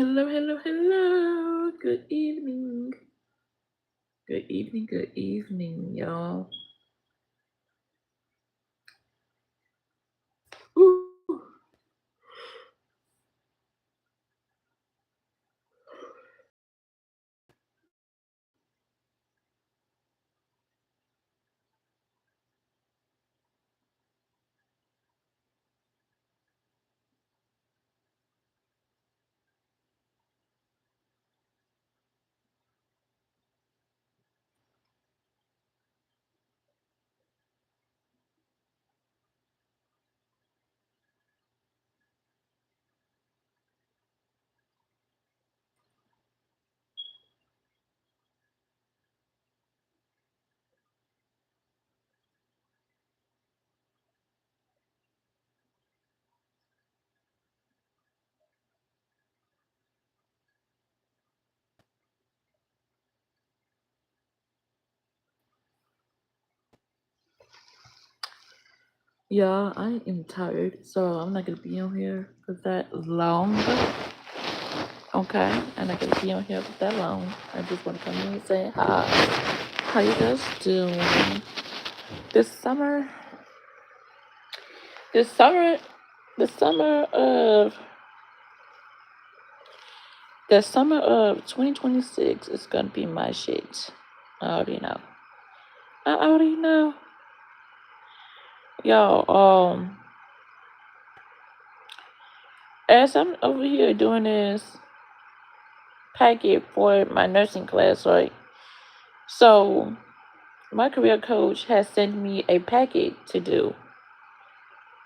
Hello, hello, hello. Good evening. Good evening, y'all. Ooh. Y'all, I am tired, so I'm not gonna be on here for that long. Okay, I'm not gonna be on here for that long. I just want to come in and say hi. How you guys doing? This summer, this summer, the summer of the summer of 2026 is gonna be my shit. I already know. I already know. Yo, as I'm over here doing this packet for my nursing class, right? So my career coach has sent me a packet to do.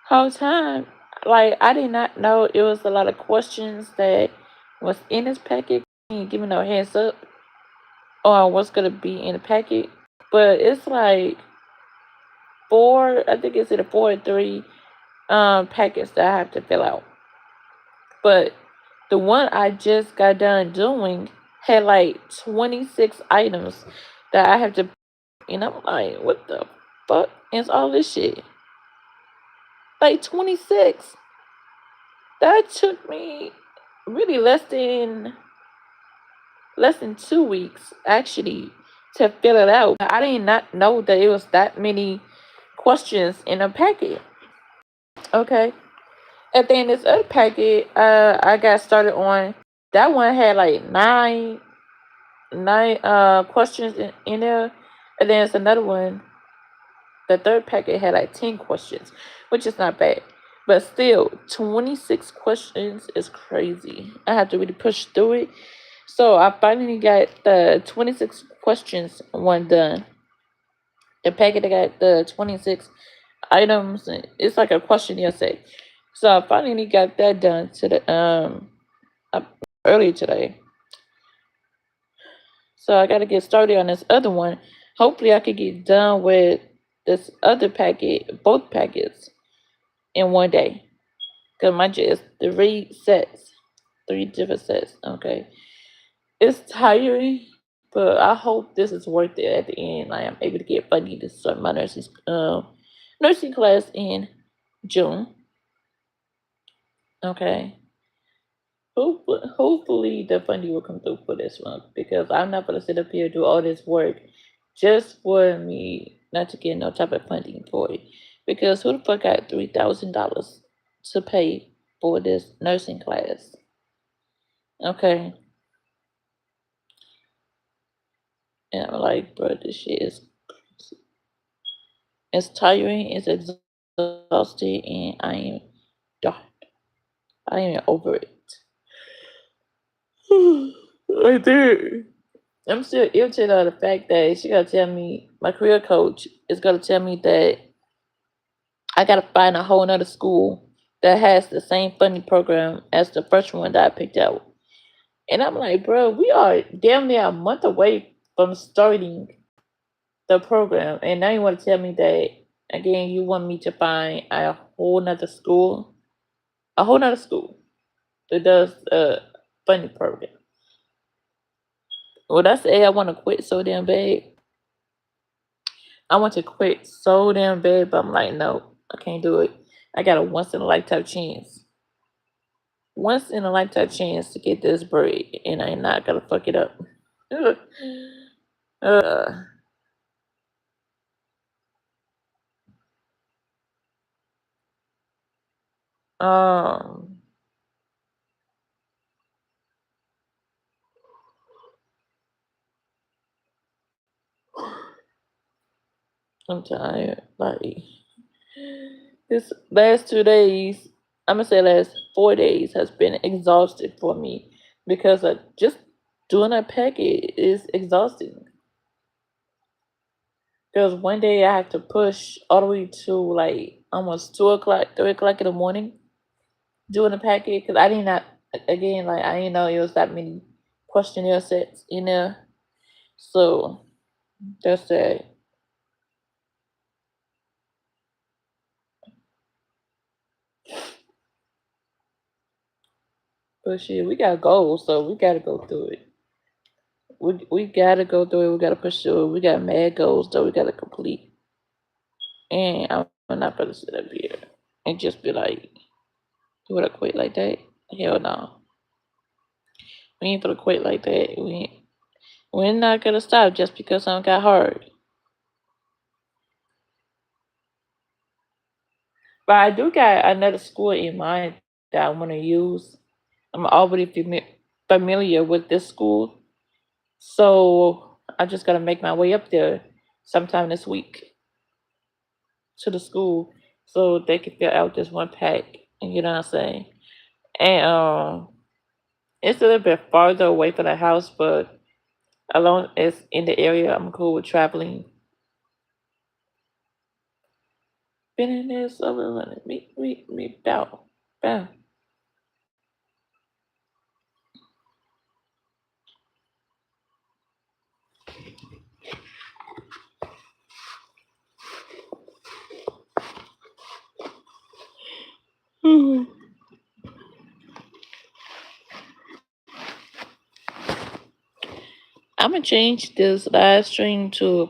Whole time, like I did not know it was a lot of questions that was in this packet. He ain't giving no heads up on what's gonna be in the packet. But it's like four, I think it's in a 4 or 3 packets that I have to fill out. But the one I just got done doing had like 26 items that I have to, and I'm like, what the fuck is all this shit? Like 26. That took me really less than 2 weeks actually to fill it out. I did not know that it was that many questions in a packet. Okay. And then this other packet, I got started on. That one had like nine questions in there, and then it's another one. The third packet had like 10 questions, which is not bad, but still 26 questions is crazy. I have to really push through it. So I finally got the 26 questions one done. The packet that got the 26 items, it's like a questionnaire set. So I finally got that done to the uh, earlier today. So I got to get started on this other one. Hopefully, I could get done with this other packet, both packets, in one day. Cause my just 3 sets, 3 different sets. Okay, it's tiring, but I hope this is worth it at the end. I am able to get funding to start my nursing class in June. Okay, hopefully the funding will come through for this one because I'm not gonna sit up here and do all this work just for me not to get no type of funding for it. Because who the fuck got $3,000 to pay for this nursing class? Okay, and I'm like, bro, this shit is it's tiring, it's exhausting, and done. I am over it. Right there. I'm still irritated on the fact that she gotta tell me my career coach is gonna tell me that I gotta find a whole nother school that has the same funding program as the first one that I picked out. And I'm like, bro, we are damn near a month away from starting the program, and now you want to tell me that again? You want me to find a whole nother school, that does funding program. When I say I want to quit so damn bad, I want to quit so damn bad, but I'm like, no, I can't do it. I got a once in a lifetime chance. once in a lifetime chance to get this bread, and I'm not gonna fuck it up. uh, um, I'm tired. Like this last 2 days, I'm gonna say last 4 days has been exhausting for me because just doing a packet is exhausting. Because one day I had to push all the way to like almost 2 o'clock, 3 o'clock in the morning doing a packet because I did not again like I didn't know it was that many questionnaire sets in there. So that's that. But shit, we got goals, so we gotta go through it. We gotta go through it. We gotta pursue it. We got mad goals that we gotta complete. And I'm not gonna sit up here and just be like, "You wanna quit like that?" Hell no. We ain't gonna quit like that. We're not gonna stop just because something got hard. But I do got another school in mind that I want to use. I'm already familiar with this school, so I just gotta make my way up there sometime this week to the school so they can fill out this one pack. You know what I'm saying? And it's a little bit farther away from the house, but along it's in the area, I'm cool with traveling. Been in there so running. Me, bow, bow. I'm gonna change this live stream to.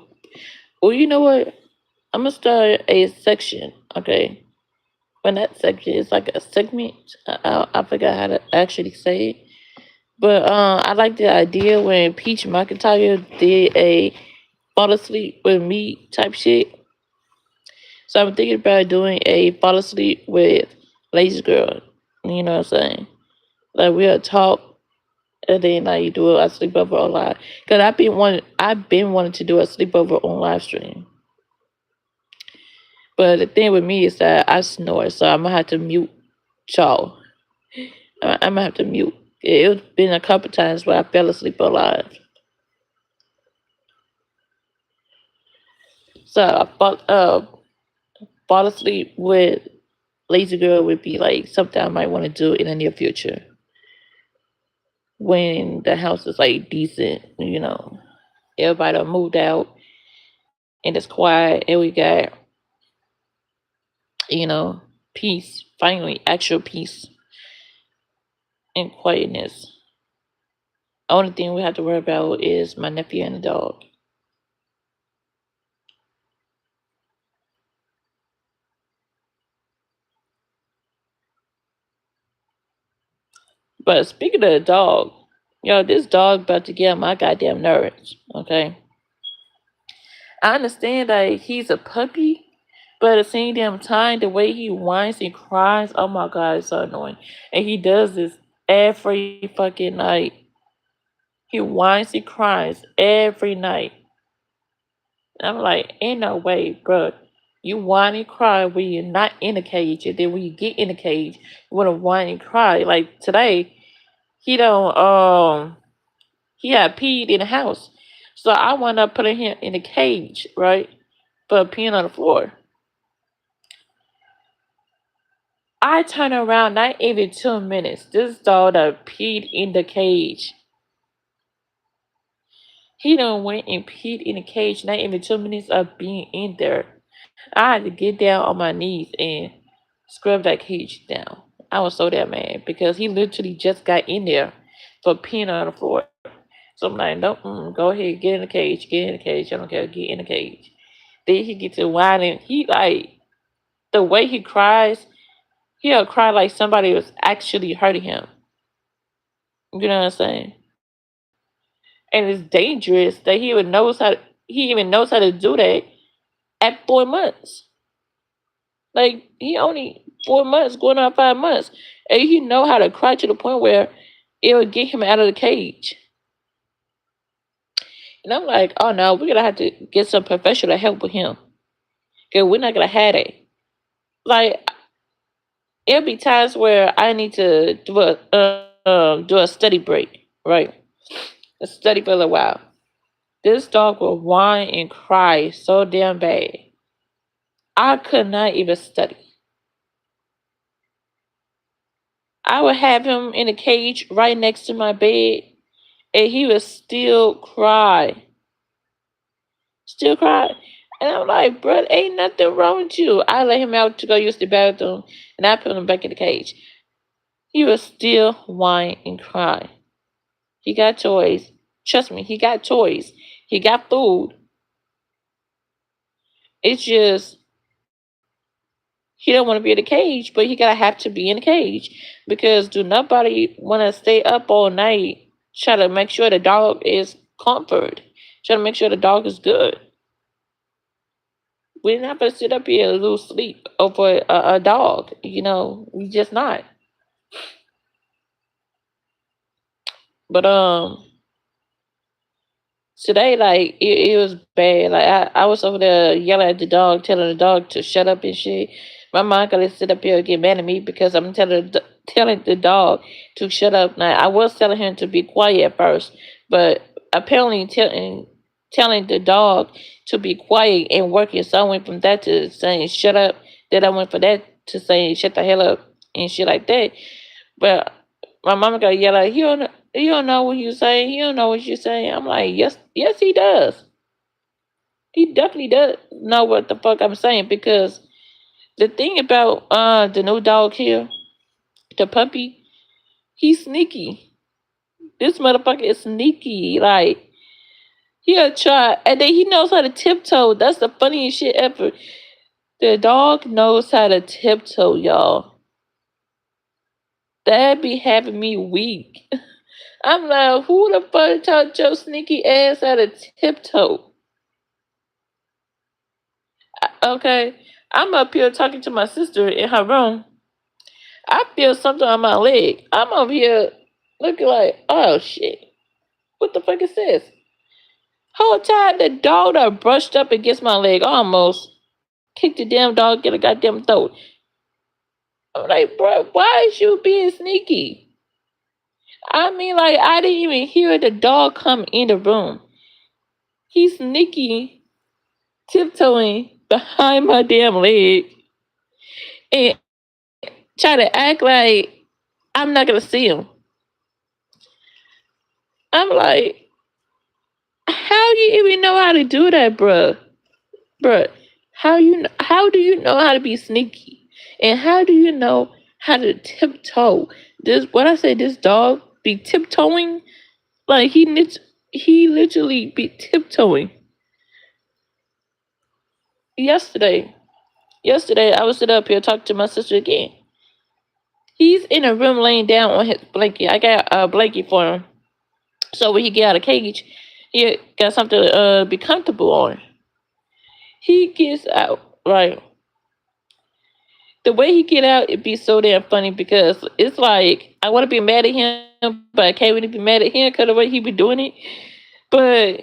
Well, you know what? I'm gonna start a section. Okay, when that section is like a segment. I forgot how to actually say it, but I like the idea when Peach McIntyre did a fall asleep with me type shit. So I'm thinking about doing a fall asleep with Lazy Girl. You know what I'm saying? Like we'll talk and then like you do a sleepover on live. Cause I've been wanting to do a sleepover on live stream. But the thing with me is that I snore, so I'm gonna have to mute y'all. I'm gonna have to mute. It's been a couple times where I fell asleep on live. So fall asleep with Lazy Girl would be like something I might want to do in the near future when the house is like decent. Everybody done moved out and it's quiet and we got you know peace. Finally, actual peace and quietness. Only thing we have to worry about is my nephew and the dog. But speaking of the dog, this dog about to get on my goddamn nerves. Okay, I understand that he's a puppy, but at the same damn time, the way he whines and cries, oh my god, it's so annoying. And he does this every fucking night. He whines and cries every night. I'm like, ain't no way, bro. You whine and cry when you're not in a cage, and then when you get in the cage, you want to whine and cry. Like today, he don't he had peed in the house, so I wound up putting him in a cage, right? But peeing on the floor. I turn around, not even 2 minutes. This dog that peed in the cage. He done went and peed in the cage, not even 2 minutes of being in there. I had to get down on my knees and scrub that cage down. I was so damn mad because he literally just got in there for peeing on the floor. So I'm like, nope, go ahead, get in the cage, get in the cage. I don't care, get in the cage. Then he gets to whining. He like the way he cries. He'll cry like somebody was actually hurting him. You know what I'm saying? And it's dangerous that he even knows how to do that at 4 months. Like he only 4 months, going on 5 months, and he know how to cry to the point where it would get him out of the cage. And I'm like, oh no, we're gonna have to get some professional help with him, cause we're not gonna have it. Like it'll be times where I need to do a study break, right? A study for a little while. This dog will whine and cry so damn bad. I could not even study. I would have him in a cage right next to my bed, and he would still cry. And I'm like, bro, ain't nothing wrong with you. I let him out to go use the bathroom, and I put him back in the cage. He would still whine and cry. He got toys. Trust me, he got toys. He got food. It's just he don't want to be in the cage, but he gotta have to be in the cage because do nobody want to stay up all night try to make sure the dog is comfort, try to make sure the dog is good. We're not gonna sit up here and lose sleep over a dog. You know, we just not. But today, like it was bad. Like I was over there yelling at the dog, telling the dog to shut up and shit. My mom gonna sit up here and get mad at me because I'm telling the dog to shut up. Now I was telling him to be quiet at first, but apparently telling the dog to be quiet and working. So I went from that to saying shut up. Then I went from that to saying shut the hell up and shit like that. But my mama got yell like, you don't know what you saying. You don't know what you're saying. I'm like, yes, he does. He definitely does know what the fuck I'm saying because the thing about the new dog here, the puppy, he's sneaky. This motherfucker is sneaky. Like he'll try, and then he knows how to tiptoe. That's the funniest shit ever. The dog knows how to tiptoe, y'all. That be having me weak. I'm like, who the fuck taught your sneaky ass how to tiptoe? Okay, I'm up here talking to my sister in her room. I feel something on my leg. I'm over here looking like, oh shit, what the fuck is this? Whole time the dog that brushed up against my leg, almost kicked the damn dog in the goddamn throat. I'm like, bro, why is you being sneaky? I mean, like, I didn't even hear the dog come in the room. He's sneaky, tiptoeing behind my damn leg and try to act like I'm not gonna see him. I'm like, how you even know how to do that, bruh? Bruh, how do you know how to be sneaky? And how do you know how to tiptoe? This what I say this dog be tiptoeing? Like he literally be tiptoeing. Yesterday. Yesterday I was sitting up here talking to my sister again. He's in a room laying down on his blanket. I got a blanket for him. So when he get out of cage, he got something to be comfortable on. He gets out, right? The way he get out, it be so damn funny because it's like I want to be mad at him, but I can't really be mad at him because the way he be doing it. But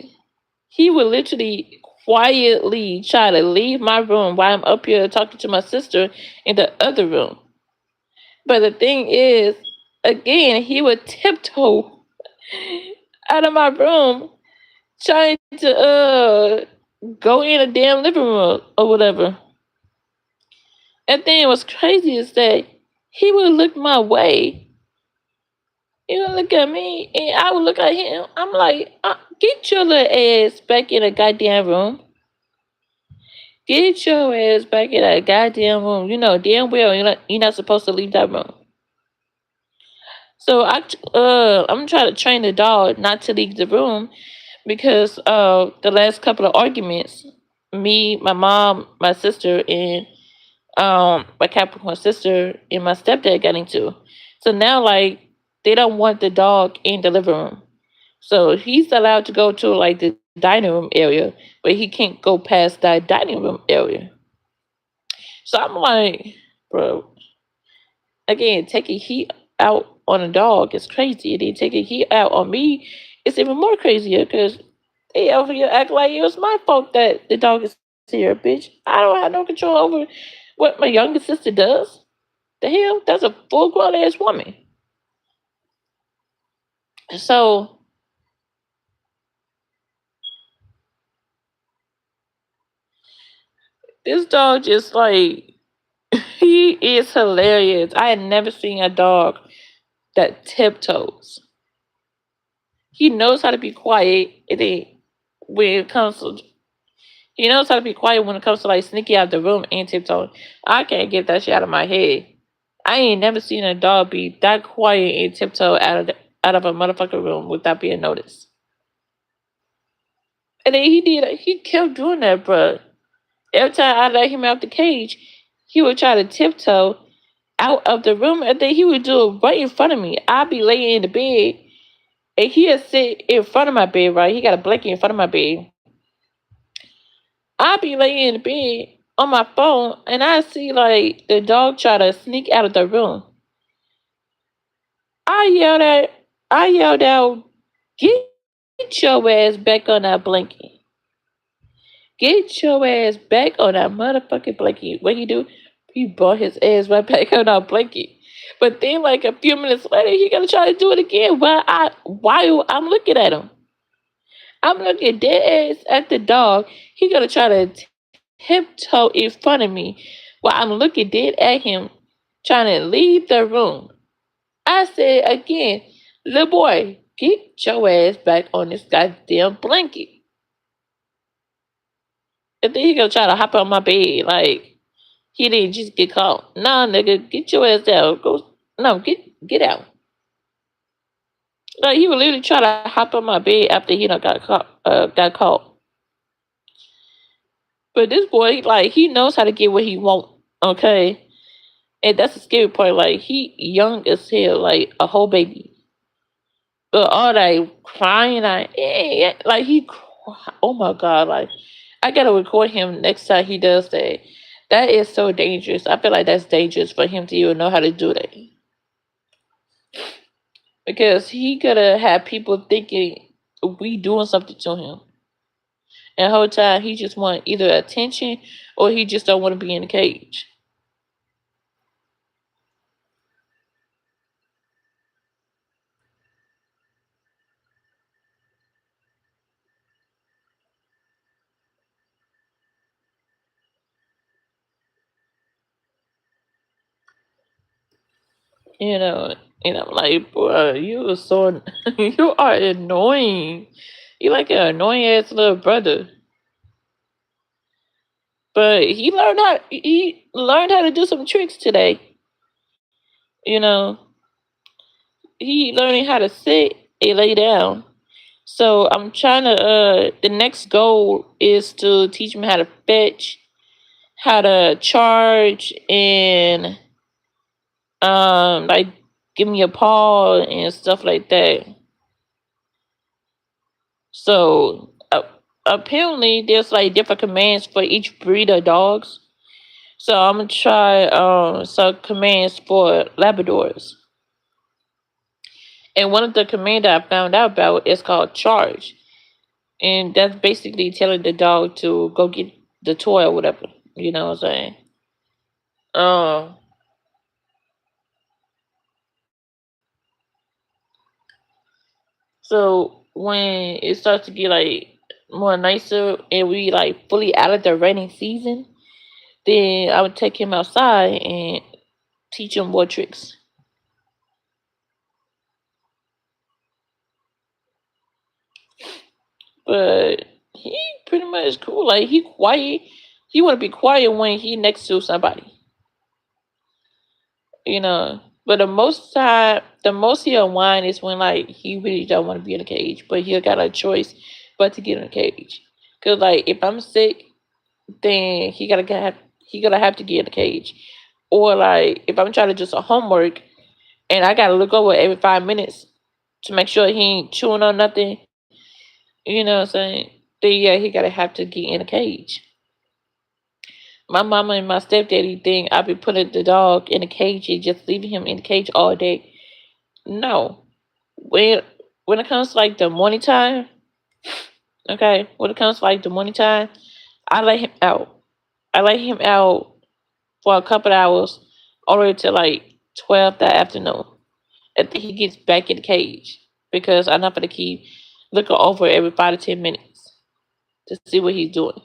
he would literally quietly try to leave my room while I'm up here talking to my sister in the other room. But the thing is, again, he would tiptoe out of my room trying to go in a damn living room or whatever. And then what's crazy is that he would look my way. He would look at me and I would look at him. I'm like, get your little ass back in the goddamn room. Get your ass back in that goddamn room. You know damn well you're not supposed to leave that room. So I'm trying to train the dog not to leave the room because the last couple of arguments, me, my mom, my sister, and my Capricorn sister and my stepdad got into. So now like they don't want the dog in the living room. So he's allowed to go to like the dining room area, but he can't go past that dining room area. So I'm like, bro, again, taking heat out on a dog is crazy. And then taking heat out on me is even more crazier because they over here act like it was my fault that the dog is here, bitch. I don't have no control over what my younger sister does. The hell? That's a full grown ass woman. So this dog just like he is hilarious. I had never seen a dog that tiptoes. He knows how to be quiet and then when it comes to he knows how to be quiet when it comes to like sneaking out the room and tiptoeing. I can't get that shit out of my head. I ain't never seen a dog be that quiet and tiptoe out of a motherfucking room without being noticed. And then he kept doing that, bro. Every time I let him out the cage, he would try to tiptoe out of the room, and then he would do it right in front of me. I'd be laying in the bed, and he'd sit in front of my bed, right? He got a blanket in front of my bed. I'd be laying in the bed on my phone, and I see like the dog try to sneak out of the room. I yelled at, I yelled out, "Get your ass back on that blanket! Get your ass back on that motherfucking blanket!" What he do? He brought his ass right back on that blanket. But then, like a few minutes later, he gonna try to do it again. While I'm looking at him, I'm looking dead ass at the dog. He gonna try to tiptoe in front of me while I'm looking dead at him, trying to leave the room. I said again, little boy, get your ass back on this goddamn blanket. And then he gonna try to hop on my bed like he didn't just get caught. Nah, nigga, get your ass down. Go, no, get out. Like he would literally try to hop on my bed after he done got caught. Got caught. But this boy, like, he knows how to get what he want. Okay, and that's the scary part. Like he young as hell, like a whole baby. But all that crying, like oh my god, like I gotta record him next time he does that. That is so dangerous. I feel like that's dangerous for him to even know how to do that because he gonna have people thinking we doing something to him, and the whole time he just want either attention or he just don't want to be in the cage. You know, and I'm like, bro, you are so you are annoying. You like an annoying ass little brother. But he learned how to do some tricks today. You know, he learning how to sit and lay down. So I'm trying to the next goal is to teach him how to fetch, how to charge and like give me a paw and stuff like that. So apparently there's like different commands for each breed of dogs. So I'm gonna try some commands for Labradors. And one of the commands that I found out about is called charge. And that's basically telling the dog to go get the toy or whatever. You know what I'm saying? Um so when it starts to get like more nicer and we like fully out of the rainy season, then I would take him outside and teach him more tricks. But he pretty much cool. Like he quiet. He want to be quiet when he next to somebody. You know. But the most he'll whine is when like he really don't want to be in a cage, but he got a choice but to get in a cage. Cause like if I'm sick, then he gonna have to get in the cage. Or like if I'm trying to do some homework and I gotta look over every 5 minutes to make sure he ain't chewing on nothing, you know what I'm saying? Then yeah, he gotta have to get in a cage. My mama and my stepdaddy think I be putting the dog in a cage and just leaving him in the cage all day. No. When when it comes to like the morning time, okay, when it comes to like the morning time, I let him out. I let him out for a couple of hours all the way to like 12 that afternoon. And then he gets back in the cage because I'm not gonna keep looking over every 5 to 10 minutes to see what he's doing.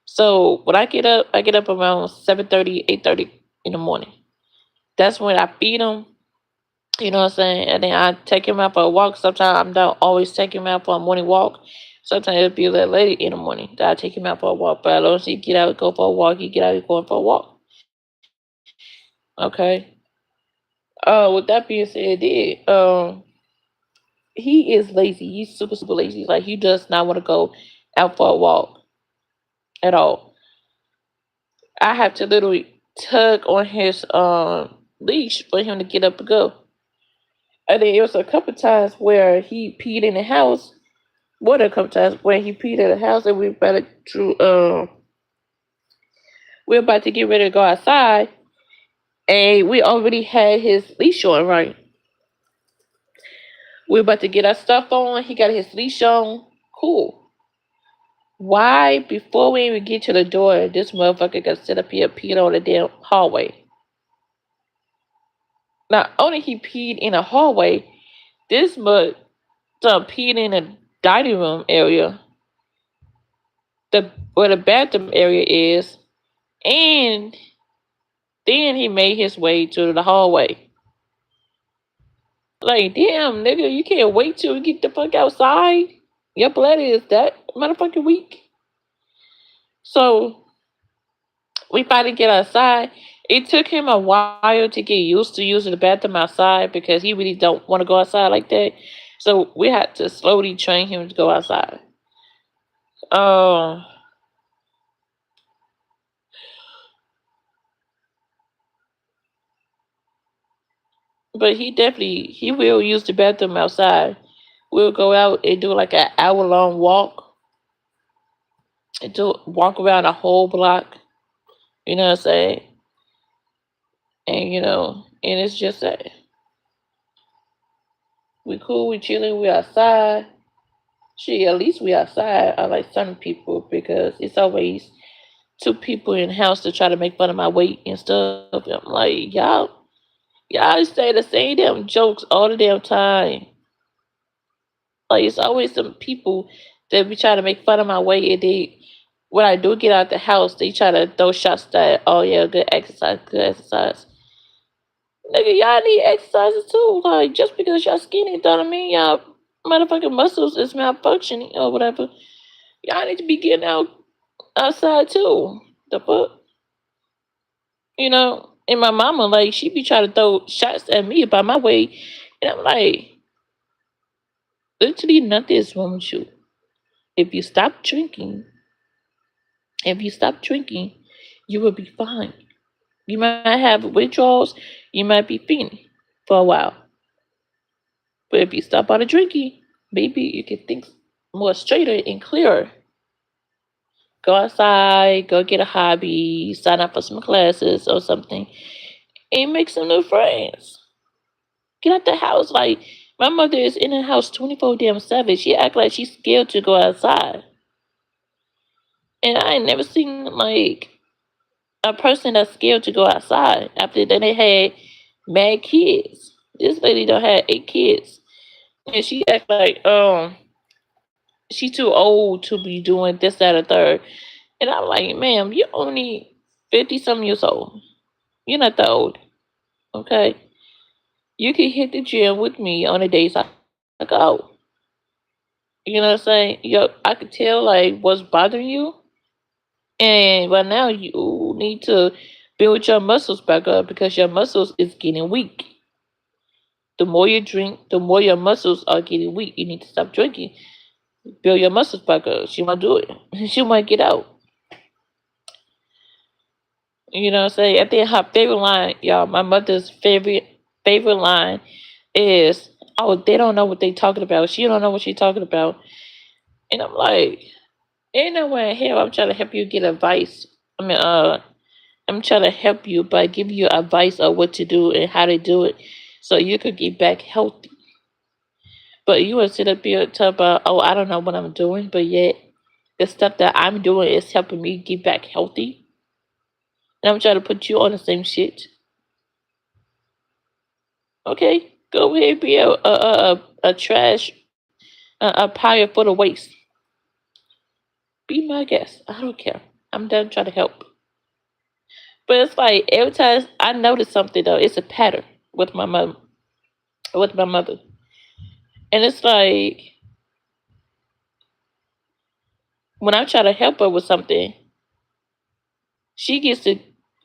So when I get up around 7:30, 8:30 in the morning. That's when I feed him. You know what I'm saying? And then I take him out for a walk. Sometimes I'm not always taking him out for a morning walk. Sometimes it'll be a little late in the morning that I take him out for a walk. But as long as he get out and go for a walk, he get out and going for a walk. Okay. With that being said, he is lazy. He's super super lazy. Like he does not want to go out for a walk at all. I have to literally tug on his leash for him to get up and go. And then it was a couple times where he peed in the house. More than a couple times where he peed in the house, and we are about to get ready to go outside, and we already had his leash on. Right, we are about to get our stuff on. He got his leash on. Cool. Why before we even get to the door, this motherfucker got sit up here peed on the damn hallway? Not only he peed in a hallway, this mud peed in a dining room area, the where the bathroom area is, and then he made his way to the hallway. Like, damn, nigga, you can't wait till we get the fuck outside. Your blood is that motherfucking weak. So we finally get outside. It took him a while to get used to using the bathroom outside because he really don't want to go outside like that. So we had to slowly train him to go outside. Um, but he will use the bathroom outside. We'll go out and do like an hour long walk and do walk around a whole block. You know what I'm saying? And and it's just that we cool, we chilling, we outside. Shit, at least we outside. I like some people because it's always two people in the house to try to make fun of my weight and stuff. I'm like, y'all say the same damn jokes all the damn time. Like it's always some people that be trying to make fun of my weight, and they when I do get out the house, they try to throw shots that oh yeah, good exercise, good exercise. Nigga, y'all need exercises too. Like just because y'all skinny don't mean y'all motherfucking muscles is malfunctioning or whatever. Y'all need to be getting outside too. The fuck, And my mama like she be trying to throw shots at me about my weight, and I'm like, literally nothing is wrong with you. If you stop drinking, if you stop drinking, you will be fine. You might have withdrawals, you might be fiending for a while, but if you stop out of drinking, maybe you can think more straighter and clearer. Go outside, go get a hobby, sign up for some classes or something, and make some new friends. Get out the house. Like my mother is in the house 24 damn 7. She act like she's scared to go outside, and I ain't never seen like a person that's scared to go outside after then they had mad kids. This lady don't have 8 kids, and she act like she too old to be doing this, that, or third. And I'm like, ma'am, you're only 50 some years old. You're not that old, okay? You can hit the gym with me on the days I go. You know what I'm saying? Yo, I could tell like what's bothering you, and right now you need to build your muscles back up because your muscles is getting weak. The more you drink, the more your muscles are getting weak. You need to stop drinking. Build your muscles back up. She might do it. She might get out. You know what I'm saying? I think her favorite line, y'all, my mother's favorite line is, "Oh, they don't know what they talking about. She don't know what she talking about." And I'm like, ain't no way in hell I'm trying to help you get advice. I mean, I'm trying to help you by giving you advice on what to do and how to do it so you could get back healthy. But you would sit up here and talk about, oh, I don't know what I'm doing, but yet the stuff that I'm doing is helping me get back healthy. And I'm trying to put you on the same shit. Okay, go ahead, be a trash, a pile full of waste. Be my guest. I don't care. I'm done trying to help. But it's like every time I notice something though, it's a pattern with my mother. With my mother, and it's like when I try to help her with something, she gets to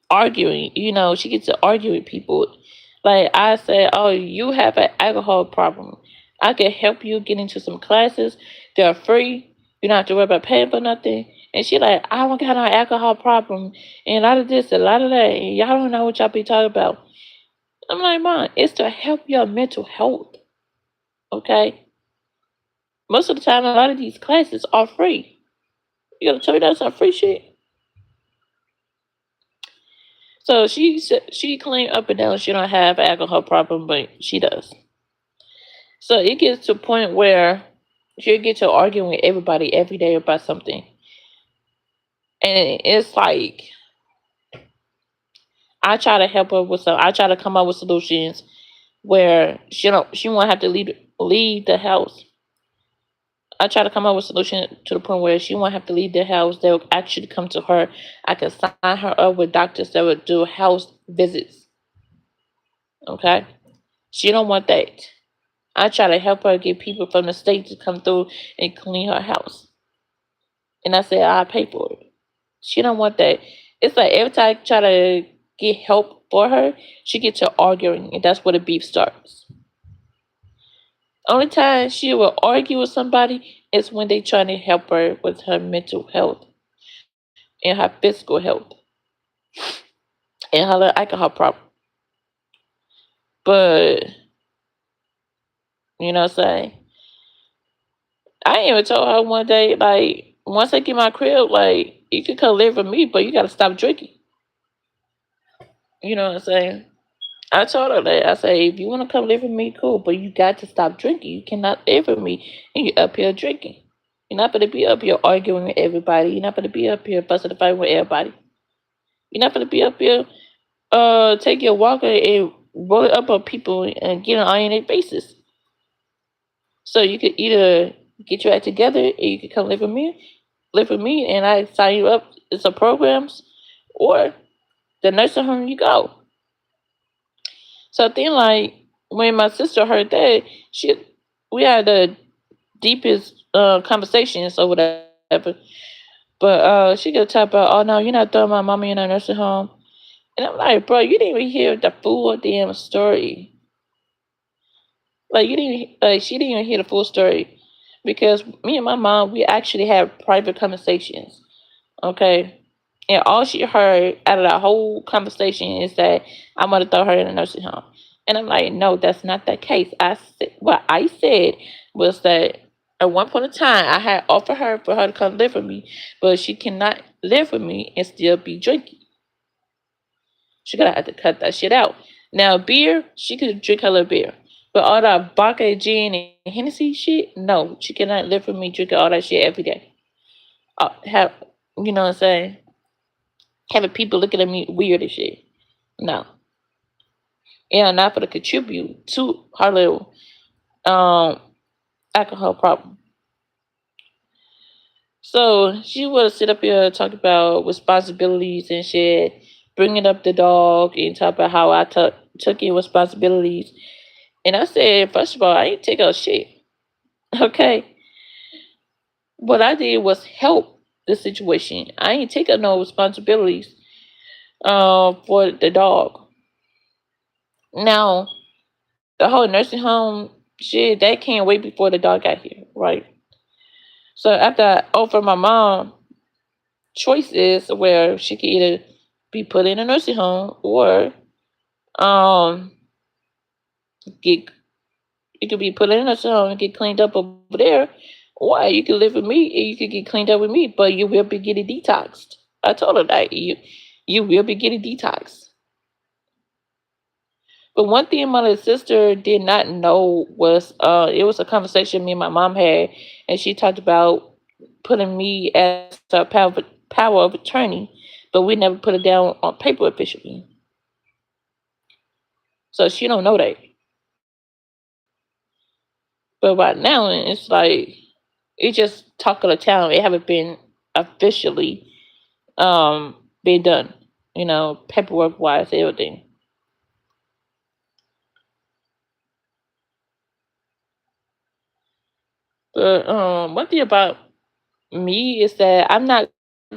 arguing. You know, she gets to argue with people. Like I said, oh, you have an alcohol problem. I can help you get into some classes. They're free. You don't have to worry about paying for nothing. And she like, I don't got no alcohol problem, and a lot of this, a lot of that. And y'all don't know what y'all be talking about. I'm like, Mom, it's to help your mental health. Okay. Most of the time, a lot of these classes are free. You gonna tell me that's not free shit? So she claimed up and down she don't have an alcohol problem, but she does. So it gets to a point where she'll get to arguing with everybody every day about something, and it's like I try to help her with some. I try to come up with solutions where she won't have to leave the house. I try to come up with a solution to the point where she won't have to leave the house. They'll actually come to her. I can sign her up with doctors that would do house visits. Okay, she don't want that. I try to help her get people from the state to come through and clean her house. And I said I'll pay for it. She don't want that. It's like every time I try to get help for her, she gets to arguing, and that's where the beef starts. Only time she will argue with somebody is when they trying to help her with her mental health and her physical health and her alcohol problem. But you know what I'm saying? I even told her one day, like, once I get my crib, like, you can come live with me, but you gotta stop drinking. You know what I'm saying? I told her that. I say, if you wanna come live with me, cool, but you got to stop drinking. You cannot live with me and you're up here drinking. You're not gonna be up here arguing with everybody. You're not gonna be up here busting the fight with everybody. You're not gonna be up here take your walker and roll it up on people and get on their faces. So you could either get your act together and you could come live with me, and I sign you up in some programs, or the nursing home you go. So I think like when my sister heard that, she we had the deepest conversations or whatever. But she could talk about, oh no, you're not throwing my mama in a nursing home. And I'm like, bro, you didn't even hear the full damn story. Like you didn't like she didn't even hear the full story because me and my mom we actually had private conversations. Okay. And all she heard out of that whole conversation is that I'm gonna throw her in a nursing home. And I'm like, no, that's not the case. What I said was that at one point in time I had offered her for her to come live with me, but she cannot live with me and still be drinking. She gonna have to cut that shit out. Now beer, she could drink her little beer. But all that vodka, gin, and Hennessy shit, no, she cannot live with me drinking all that shit every day. Have you know what I'm saying? Having people looking at me weird and shit. No. Yeah, not for to contribute to her little um alcohol problem. So she would sit up here and talk about responsibilities and shit, bringing up the dog and talk about how I took in responsibilities. And I said, first of all, I ain't take a shit. Okay. What I did was help the situation. I ain't taking no responsibilities for the dog. Now, the whole nursing home shit, that can't wait before the dog got here, right? So after I offered my mom choices where she could either be put in a nursing home, or um get you could be put in a nursing home and get cleaned up over there. Or you could live with me and you could get cleaned up with me, but you will be getting detoxed. I told her that you will be getting detoxed. But one thing my little sister did not know was it was a conversation me and my mom had, and she talked about putting me as a power of attorney, but we never put it down on paper officially. So she don't know that. But right now it's like it's just talk of the town. It haven't been officially been done. Paperwork wise, everything. But one thing about me is that I'm not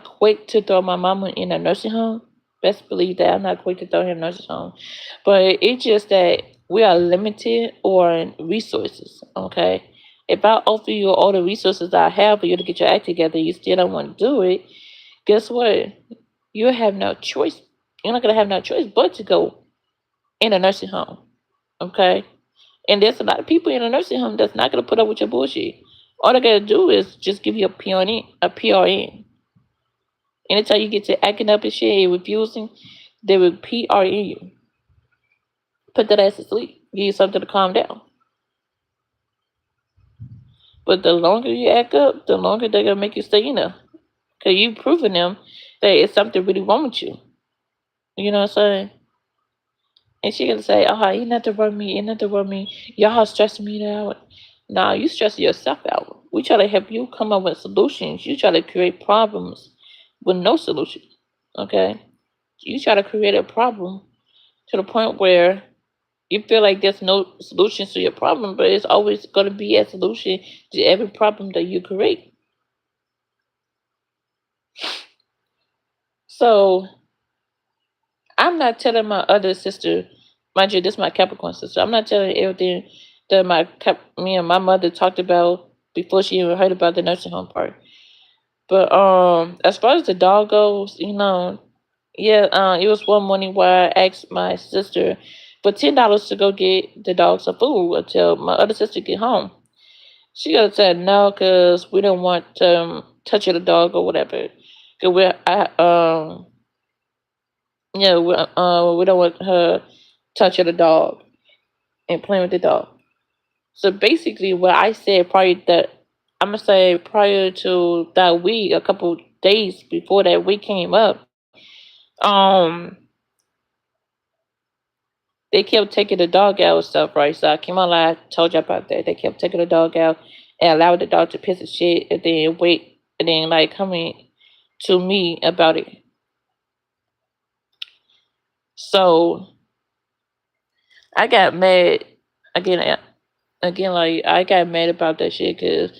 quick to throw my mama in a nursing home. Best believe that I'm not quick to throw her in a nursing home. But it's just that we are limited on resources. Okay. If I offer you all the resources I have for you to get your act together, you still don't want to do it, guess what? You have no choice. You're not gonna have no choice but to go in a nursing home. Okay? And there's a lot of people in a nursing home that's not gonna put up with your bullshit. All they gotta do is just give you a PRN. Anytime you get to acting up and shit and refusing, they will PRN you. Put that ass to sleep. Give you something to calm down. But the longer you act up, the longer they're gonna make you stay in there. Cause you proving them that it's something really wrong with you. You know what I'm saying? And she gonna say, "Oh, you not to run me, you not to run me. Y'all stressing me out." Nah, you stressing yourself out. We try to help you come up with solutions. You try to create problems with no solution. Okay? You try to create a problem to the point where you feel like there's no solution to your problem, but it's always gonna be a solution to every problem that you create. So I'm not telling my other sister, mind you, this is my Capricorn sister. I'm not telling everything that me and my mother talked about before she even heard about the nursing home part. But as far as the dog goes, yeah, it was one morning where I asked my sister for $10 to go get the dog some food until my other sister get home. She gonna say no because we don't want touching the dog or whatever. Cause we don't want her touching the dog and playing with the dog. So basically, what I said I'm gonna say prior to that week, a couple days before that week came up, um, they kept taking the dog out and stuff, right? So I came on live, told you about that. They kept taking the dog out and allowed the dog to piss and shit, and then wait, and then like coming to me about it. So I got mad again. Again, like I got mad about that shit because,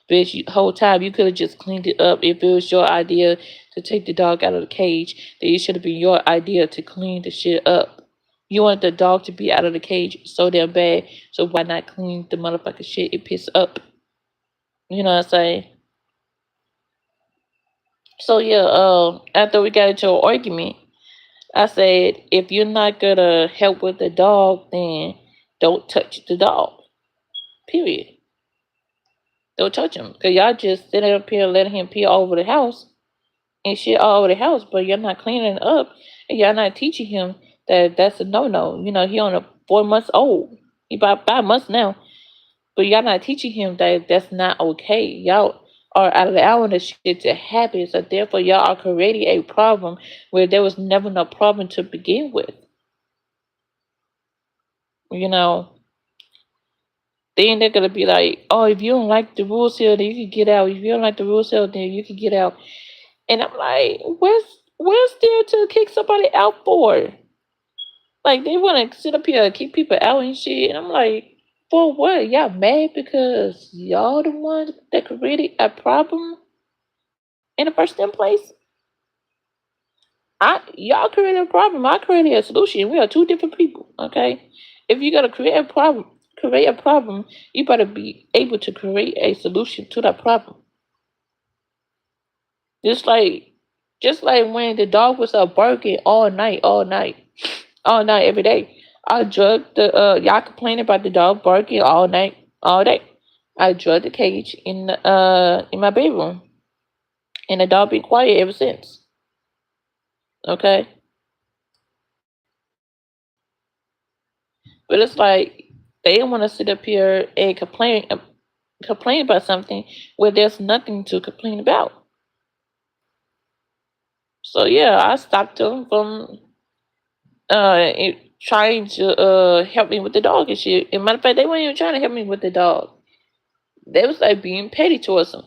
bitch, whole time you could have just cleaned it up. If it was your idea to take the dog out of the cage, then it should have been your idea to clean the shit up. You want the dog to be out of the cage so damn bad, so why not clean the motherfucking shit it pissed up? You know what I'm saying? So yeah, after we got into an argument, I said, if you're not gonna help with the dog, then don't touch the dog. Period. Don't touch him. Cause y'all just sitting up here letting him pee all over the house and shit all over the house, but you're not cleaning it up and y'all not teaching him that that's a no no. He on a 4 months old. He about 5 months now. But y'all not teaching him that that's not okay. Y'all are allowing the shit to happen. So therefore y'all are creating a problem where there was never no problem to begin with. You know, then they're gonna be like, oh, if you don't like the rules here, then you can get out. If you don't like the rules here, then you can get out. And I'm like, where's there to kick somebody out for? Like they want to sit up here and keep people out and shit. And I'm like, for what? Y'all mad because y'all the ones that created a problem in the first place? Y'all created a problem. I created a solution. We are two different people. Okay, if you're gonna create a problem, you better be able to create a solution to that problem. Just like Just like when the dog was up barking all night, every day. I drugged the y'all complain about the dog barking all night, all day. I drugged the cage in my bedroom, and the dog been quiet ever since. Okay, but it's like they want to sit up here and complain about something where there's nothing to complain about. So yeah, I stopped them from trying to help me with the dog and shit. And matter of fact, they weren't even trying to help me with the dog. They was like being petty towards him.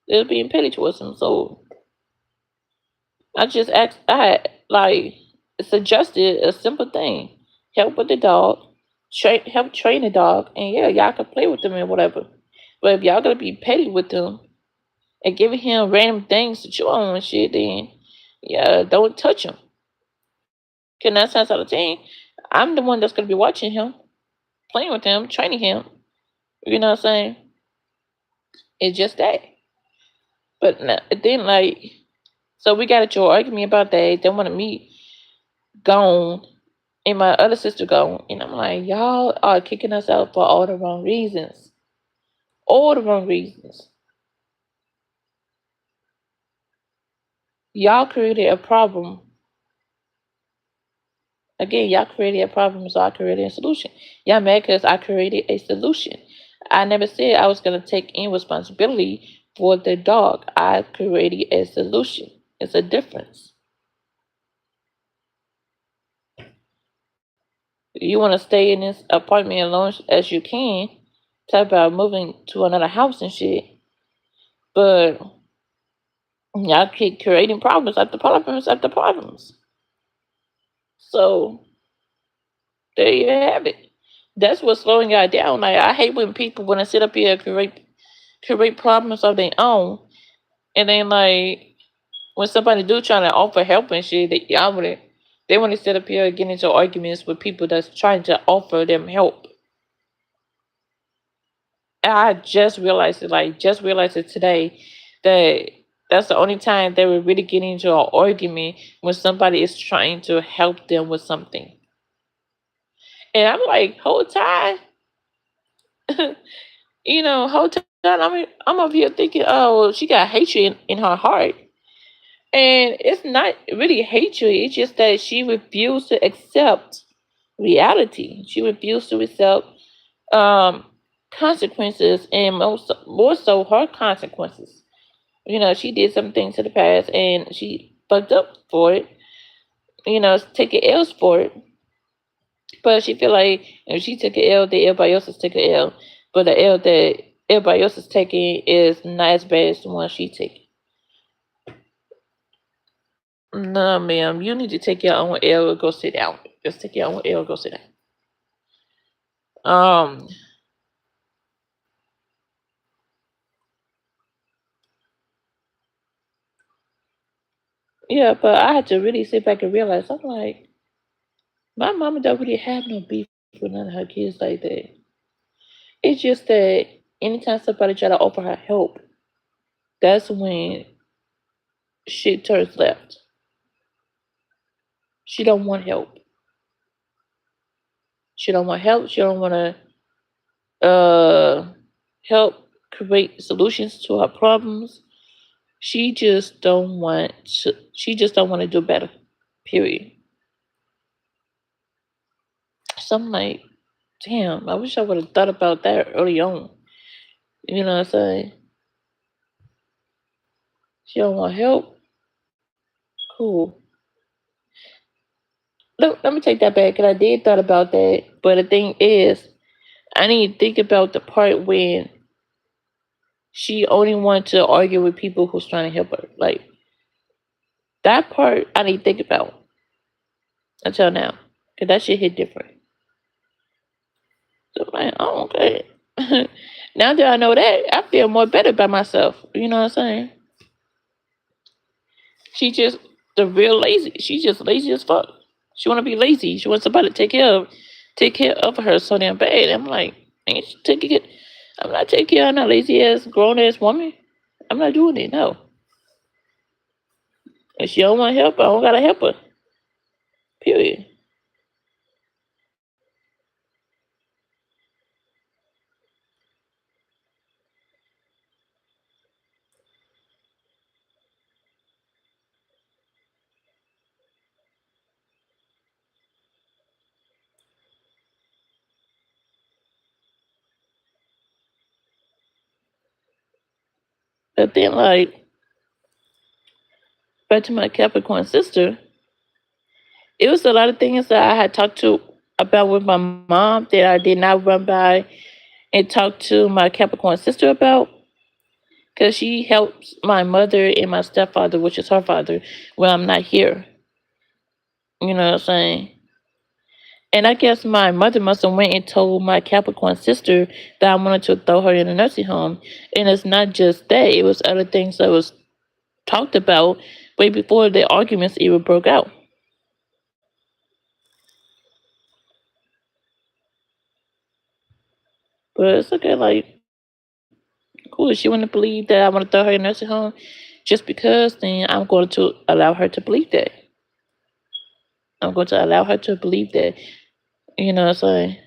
They was being petty towards him. So I just asked, I had like suggested a simple thing: help with the dog, help train the dog, and yeah, y'all can play with them and whatever. But if y'all gonna be petty with them and giving him random things to chew on and shit, then yeah, don't touch him. Cause 9 times out of 10, I'm the one that's gonna be watching him, playing with him, training him. You know what I'm saying? It's just that. But then like, so we got into an argument about that. They wanted me gone and my other sister gone, and I'm like, y'all are kicking us out for all the wrong reasons. All the wrong reasons. Y'all created a problem. Again, y'all created a problem, so I created a solution. Y'all mad because I created a solution. I never said I was gonna take in responsibility for the dog. I created a solution. It's a difference. You want to stay in this apartment alone as you can. Talk about moving to another house and shit, but y'all keep creating problems after problems after problems. So there you have it. That's what's slowing y'all down. Like I hate when people want to sit up here and create problems of their own, and then like when somebody do trying to offer help and shit, they want to sit up here and get into arguments with people that's trying to offer them help. And I just realized it today that that's the only time they were really getting into an argument when somebody is trying to help them with something. And I'm like, whole time, whole time I'm over here thinking, oh, well, she got hatred in her heart. And it's not really hatred, it's just that she refused to accept reality. She refused to accept um consequences, and more so her consequences. She did some things in the past and she fucked up for it, taking L's for it. But she feel like if she took an L, then everybody else is taking an L. But the L that everybody else is taking is not as bad as the one she taking. No, ma'am, you need to take your own L and go sit down. Just take your own L and go sit down. Um, yeah, but I had to really sit back and realize I'm like, my mama don't really have no beef with none of her kids like that. It's just that anytime somebody try to offer her help, that's when shit turns left. She don't want help. She don't want help. She don't want to help create solutions to her problems. She just don't want to. She just don't want to do better. Period. So I'm like, damn. I wish I would have thought about that early on. You know what I'm saying? She don't want help. Cool. Let me take that back. Cause I did thought about that. But the thing is, I need to think about the part when she only wanted to argue with people who's trying to help her. Like that part, I need to think about until now, cause that shit hit different. So I'm like, oh, okay. Now that I know that, I feel more better about myself. You know what I'm saying? She just the real lazy. She's just lazy as fuck. She want to be lazy. She wants somebody to take care of her so damn bad. I'm like, ain't she taking it? I'm not taking care of no lazy ass grown ass woman. I'm not doing it. No. If she don't want help, I don't gotta help her. Period. But then, like, back to my Capricorn sister, it was a lot of things that I had talked to about with my mom that I did not run by and talk to my Capricorn sister about because she helps my mother and my stepfather, which is her father, when I'm not here. You know what I'm saying? And I guess my mother must have went and told my Capricorn sister that I wanted to throw her in a nursing home. And it's not just that; it was other things that was talked about way before the arguments even broke out. But it's okay, like, cool. If she want to believe that I want to throw her in a nursing home just because, then I'm going to allow her to believe that. I'm going to allow her to believe that. You know what I'm saying?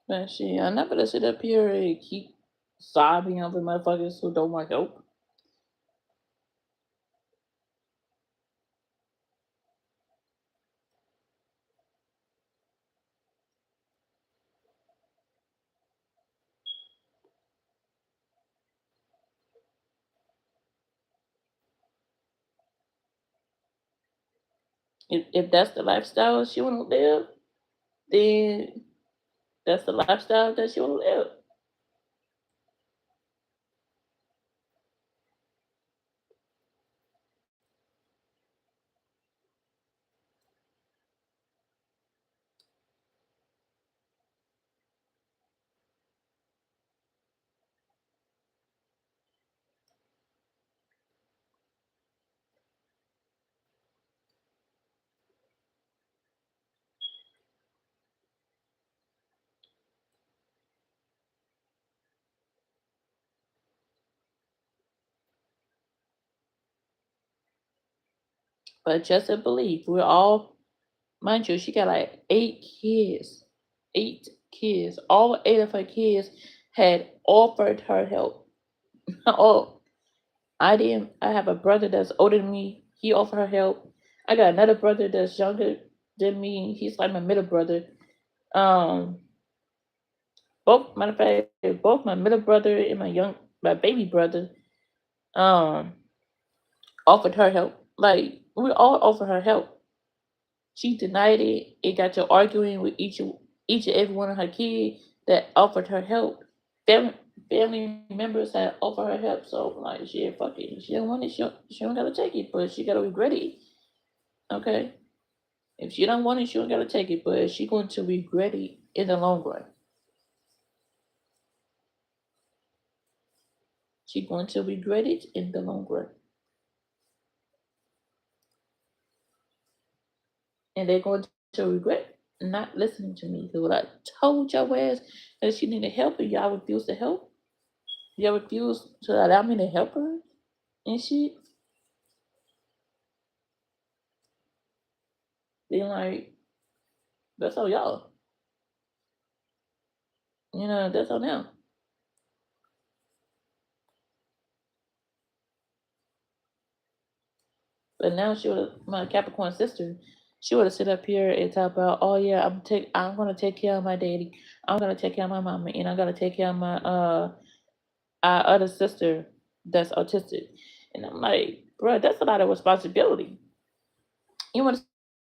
But shit, I'm not gonna sit up here and keep sobbing over motherfuckers who don't want help. If that's the lifestyle she want to live, then that's the lifestyle that she want to live. But just to believe, we're all, mind you, she got like 8 kids. 8 kids. All 8 of her kids had offered her help. Oh, I didn't. I have a brother that's older than me. He offered her help. I got another brother that's younger than me. He's like my middle brother. Um, both matter of fact, both my middle brother and my baby brother um offered her help. Like we all offered her help. She denied it. It got to arguing with each and every one of her kids that offered her help. Family family members had offered her help. So like she fuck it. She don't want it. She don't gotta take it, but she gotta regret it. Okay. If she don't want it, she don't gotta take it, but she going to regret it in the long run. She going to regret it in the long run. And they're going to regret not listening to me. Because what I told your ass that she needed help and y'all refused to help. Y'all refused to allow me to help her and shit. Then like that's on y'all. You know, that's on them. But now she would my Capricorn sister, she would have sit up here and talk about, oh yeah, I'm gonna take care of my daddy. I'm gonna take care of my mama and I'm gonna take care of my our other sister that's autistic. And I'm like, bro, that's a lot of responsibility. You want to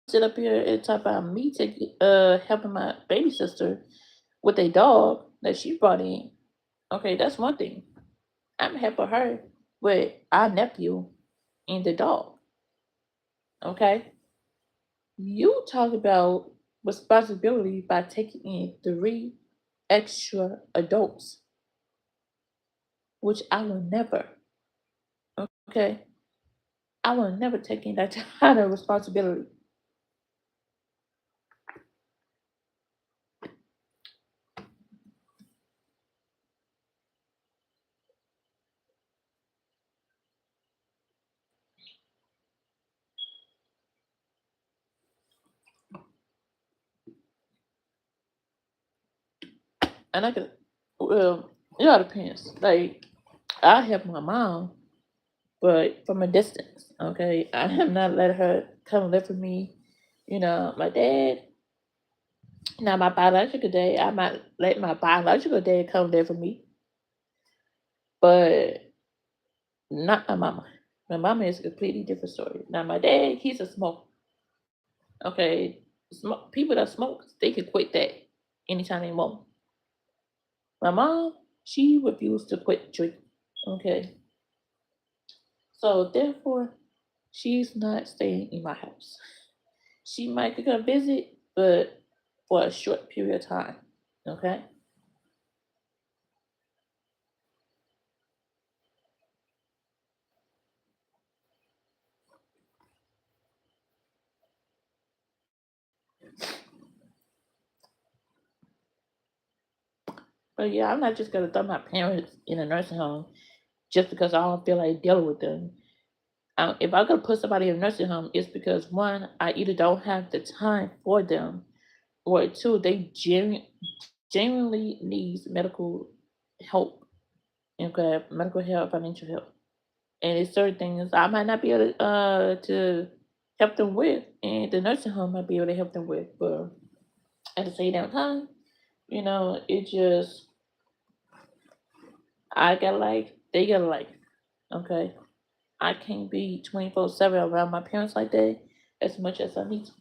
sit up here and talk about me taking helping my baby sister with a dog that she brought in. Okay, that's one thing. I'm helping her with our nephew and the dog. Okay, you talk about responsibility by taking in 3 extra adults which I will never. Okay, I will never take in that kind of responsibility. And I could, well, it all depends. Like, I help my mom, but from a distance. Okay, I have not let her come live with me. My dad. Now, my biological dad, I might let my biological dad come live with me, but not my mama. My mama is a completely different story. Now, my dad, he's a smoker. Okay, people that smoke, they can quit that anytime they want. My mom, she refused to quit drinking. Okay, so therefore, she's not staying in my house. She might come visit, but for a short period of time. Okay, but yeah, I'm not just gonna throw my parents in a nursing home just because I don't feel like dealing with them. If I'm gonna put somebody in a nursing home, it's because one, I either don't have the time for them, or two, they genuinely needs medical help. Okay, medical help, financial help, and it's certain things I might not be able to help them with, and the nursing home might be able to help them with. But at the same damn time, it just I got a life, they got a life. Okay, I can't be 24/7 around my parents like that as much as I need to.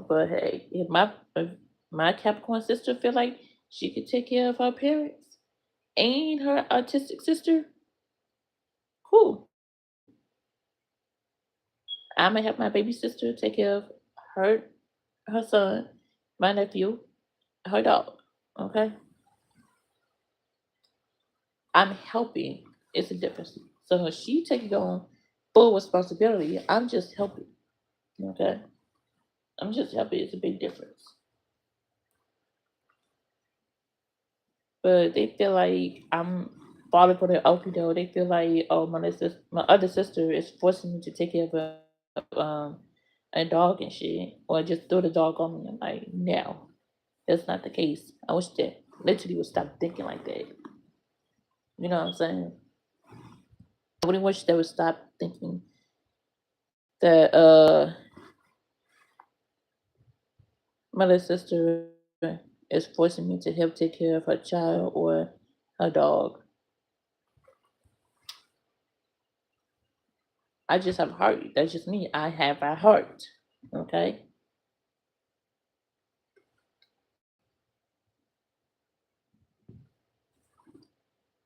But hey, if my Capricorn sister feel like she could take care of her parents and her autistic sister, cool. I'm gonna help my baby sister take care of her her son, my nephew, her dog. Okay, I'm helping. It's a difference. So when she taking on full responsibility, I'm just helping. Okay, I'm just helping. It's a big difference. But they feel like I'm falling for their okie doke. They feel like, oh, my other sister is forcing me to take care of a dog and shit, or just throw the dog on me. I'm like, no, that's not the case. I wish that literally would stop thinking like that. You know what I'm saying? I really wish they would stop thinking that my little sister is forcing me to help take care of her child or her dog. I just have a heart. That's just me. I have a heart. Okay.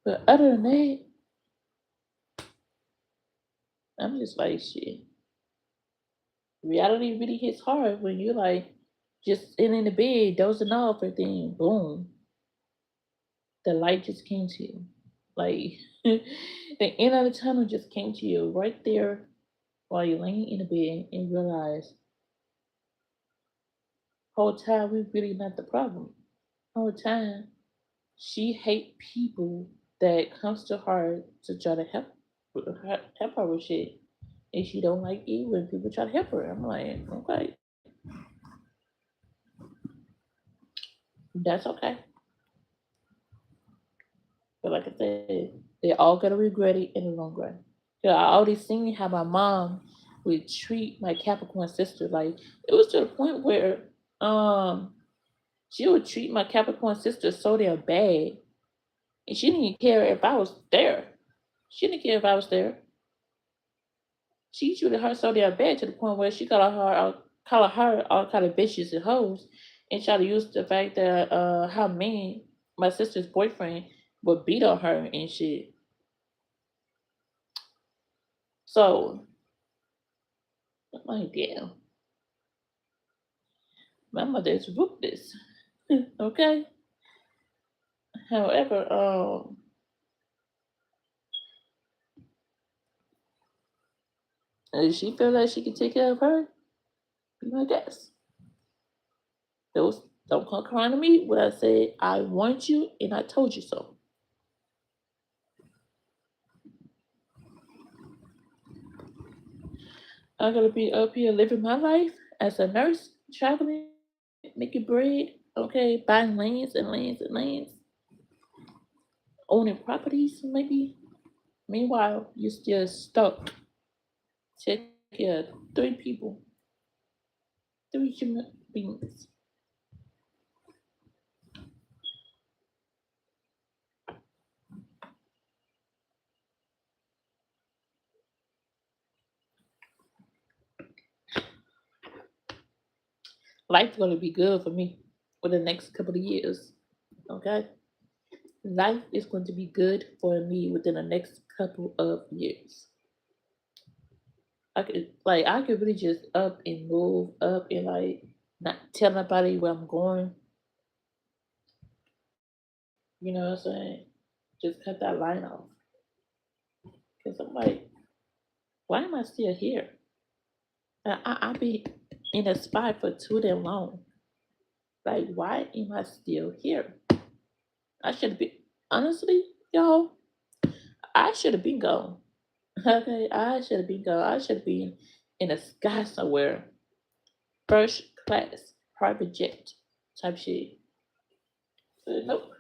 But other than that, I'm just like shit. Reality really hits hard when you're like just sitting in the bed, dozing off, and then boom, the light just came to you. Like the end of the tunnel just came to you right there while you're laying in the bed and realize whole time we really not the problem. Whole time she hate people that comes to her to try to help her with shit. And she don't like it when people try to help her. I'm like, okay, that's okay. But like I said, they all gonna regret it in the long run. I already seen how my mom would treat my Capricorn sister. Like it was to the point where she would treat my Capricorn sister so damn bad, and she didn't care if I was there. She didn't care if I was there. She treated her so damn bad to the point where she call her all kind of bitches and hoes, and try to use the fact that how mean my sister's boyfriend would beat on her and shit. So I'm like, damn, my mother is ruthless. Okay, However, if she feel like she can take care of her, be my guest. Those don't come crying to me when I say I want you and I told you so. I'm gonna be up here living my life as a nurse, traveling, making bread, okay, buying lands and lands and lands, owning properties maybe. Meanwhile, you're still stuck taking care of three people, three human beings. Life's gonna be good for me for the next couple of years. Okay? Life is going to be good for me within the next couple of years. I could really just up and move up and like not tell nobody where I'm going. You know what I'm saying? Just cut that line off. Cause I'm like, why am I still here? I be in a spot for too damn long. Like, why am I still here? I should be honestly, y'all. I should have been gone. Okay, I should have been gone. I should have been in the sky somewhere, first class, private jet type shit. But nope.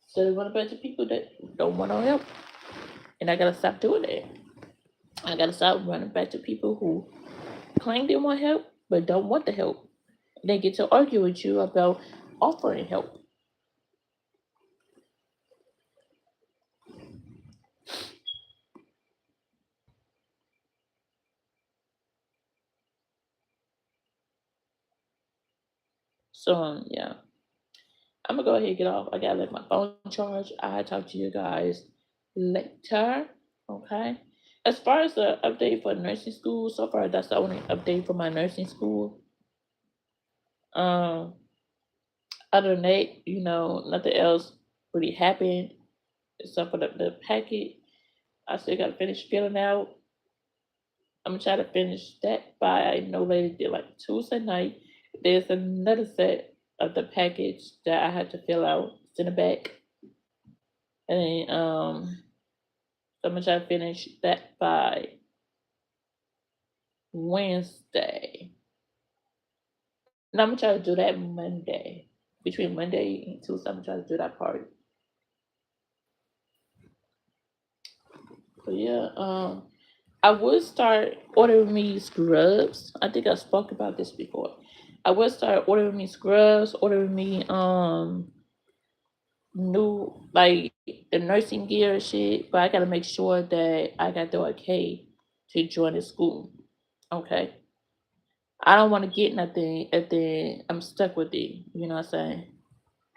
So there want a bunch of people that don't want no help, and I gotta stop doing that. I gotta stop running back to people who claim they want help but don't want the help. They get to argue with you about offering help. So yeah, I'm gonna go ahead and get off. I gotta let my phone charge. I talk to you guys later. Okay. As far as the update for nursing school, so far that's the only update for my nursing school. Um, Other than that, nothing else really happened except for the packet. I still gotta finish filling out. I'm gonna try to finish that by no later than like Tuesday night. There's another set of the package that I had to fill out, send it back, and so I'm gonna try to finish that by Wednesday. No, I'm gonna try to do that Monday. Between Monday and Tuesday, I'm gonna try to do that part. But yeah, I would start ordering me scrubs. I think I spoke about this before. I would start ordering me scrubs, ordering me new like the nursing gear and shit, but I gotta make sure that I got the okay to join the school. Okay. I don't wanna get nothing and then I'm stuck with it. You know what I'm saying?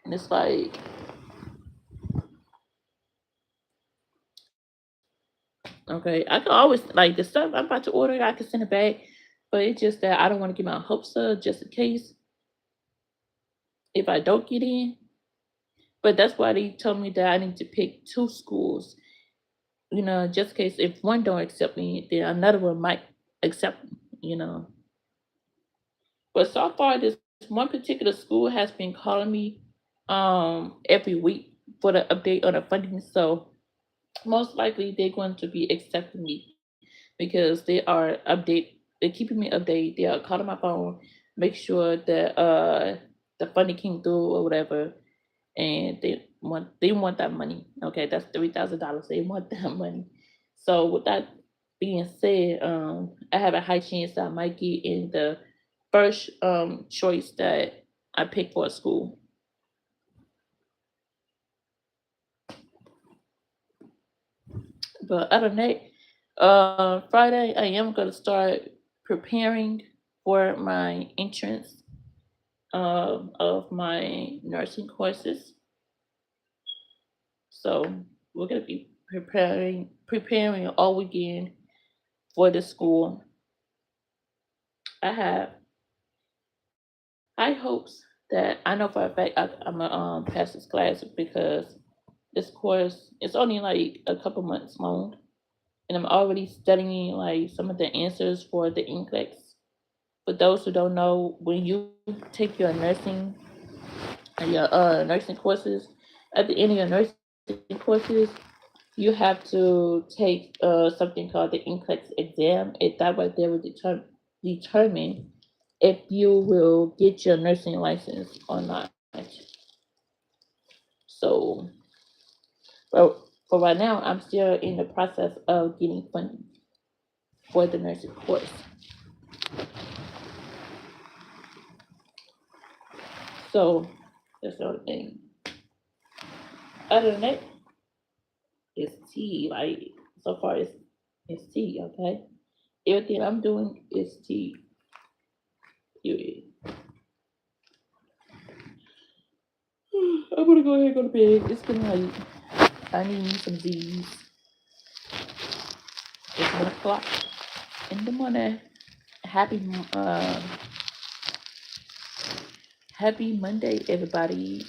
And it's like, okay, I can always like the stuff I'm about to order, I can send it back. But it's just that I don't want to get my hopes up just in case if I don't get in. But that's why they told me that I need to pick two schools, just in case if one don't accept me, then another one might accept me, you know. But so far, this one particular school has been calling me every week for the update on the funding. So most likely they're going to be accepting me because they are they're keeping me updated. They are calling my phone, make sure that the funding came through or whatever, and they want that money. Okay, that's $3,000. They want that money. So with that being said, I have a high chance that I might get in the first choice that I pick for a school. But other than that, Friday I am gonna start preparing for my entrance of my nursing courses. So we're gonna be preparing all weekend for the school. I have high hopes that I know for a fact I'm gonna pass this class because this course is only like a couple months long, and I'm already studying like some of the answers for the NCLEX. For those who don't know, when you take your nursing courses, at the end of your nursing courses, you have to take something called the NCLEX exam, and that right there will determine if you will get your nursing license or not. So, but for right now, I'm still in the process of getting funding for the nursing course. So that's the only thing. Other than that, it's tea. Like so far, it's tea. Okay, everything I'm doing is tea. Period. I'm gonna go ahead and go to bed. It's been late. I need me some Z's. It's 1 o'clock in the morning. Happy happy Monday, everybody.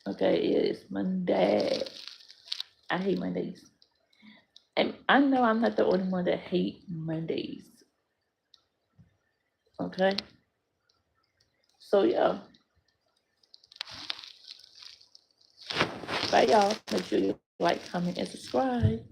Okay, it is Monday. I hate Mondays. And I know I'm not the only one that hate Mondays. Okay? So yeah. Bye y'all. Make sure you like, comment, and subscribe.